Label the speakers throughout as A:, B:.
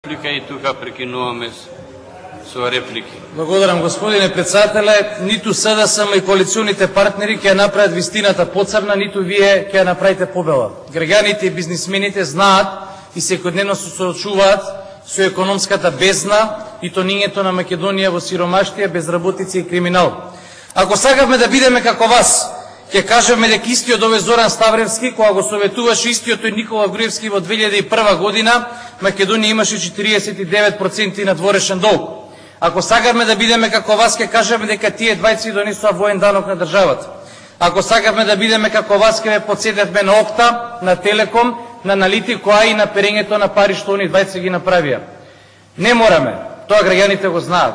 A: Реплика и тука прекинуваме со реплики.
B: Благодарам, господине председателе. Ниту СДСМ и коалиционите партнери ќе направат вистината поцрна, ниту вие ќе направите побела. Граѓаните и бизнисмените знаат и секојдневно се соочуваат со економската бездна и тонињето на Македонија во сиромаштија, безработица и криминал. Ако сакавме да бидеме како вас, ќе кажеме дека истиот овој Зоран Ставревски, кога го советуваше истиот тој Никола Груевски во 2001 година, Македонија имаше 49% на дворешен долг. Ако сакавме да бидеме како вас, ќе кажеме дека тие двајци донесоа воен данок на државата. Ако сакавме да бидеме како вас, ќе ве подсетевме на Окта, на Телеком, на Аналитико, а и на перењето на пари што они двајци ги направија. Не мораме, тоа граѓаните го знаат.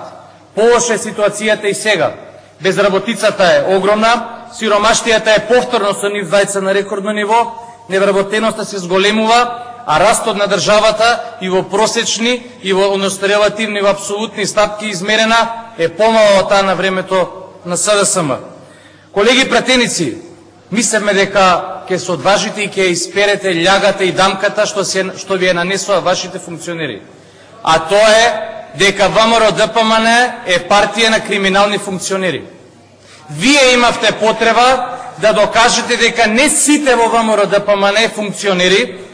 B: Полоша е ситуацијата и сега. Безработицата е огромна, сиромаштијата е повторно со нив двајца на рекордно ниво, невработеноста се зголемува, а растот на државата и во просечни, и во релативни, и во апсолутни стапки измерена е помала од таа на времето на СДСМ. Колеги пратеници, мислевме дека ќе се одважите и ќе исперете љагата и дамката што ви е нанесоа вашите функционери. А тоа е дека ВМРО-ДПМН е партија на криминални функционери. Вие имавте потреба да докажете дека не сите во ВМРО-ДПМН функционери,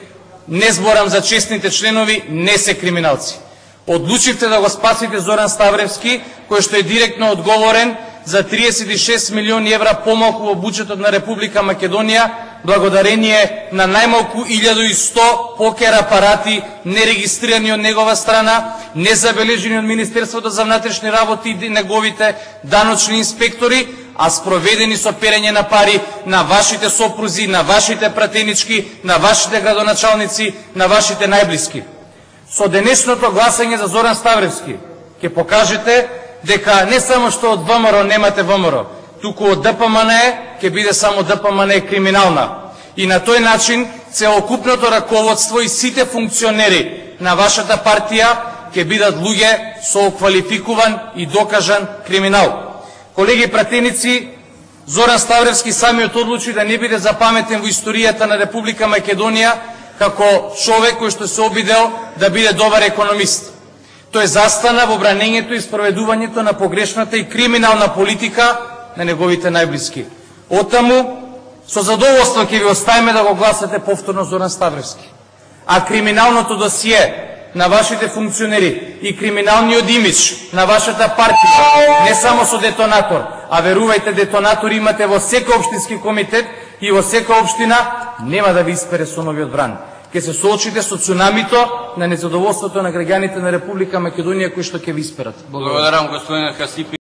B: не зборам за честните членови, не се криминалци. Одлучивте да го спасите Зоран Ставревски, кој што е директно одговорен за 36 милиони евра помалку во буџетот на Република Македонија, благодарение на најмалку 1100 покер апарати, нерегистрирани од негова страна, незабележени од Министерството за внатрешни работи и неговите даночни инспектори, а спроведени со перење на пари на вашите сопрузи, на вашите пратенички, на вашите градоначалници, на вашите најблиски. Со денешното гласање за Зоран Ставревски ќе покажете дека не само што од ВМРО немате ВМРО, туку од ДПМН ќе биде само ДПМН криминална. И на тој начин целокупното раководство и сите функционери на вашата партија ќе бидат луѓе со квалификуван и докажан криминал. Колеги пратеници, Зоран Ставревски самиот одлучи да не биде запаметен во историјата на Република Македонија како човек кој што се обидел да биде добар економист. Тој застана во бранењето и спроведувањето на погрешната и криминална политика на неговите најблиски. Оттаму, со задоволство ќе ви оставиме да го гласате повторно Зоран Ставревски. А криминалното досие на вашите функционери и криминалниот имидж на вашата партија, не само со детонатор, а верувајте, детонатори имате во секој општински комитет и во секоја општина, нема да ви испере со новиот бран. Ке се соочите со цунамито на незадоволството на граѓаните на Република Македонија кои што ќе ви исперат.
A: Благодарам, господин Хасипи.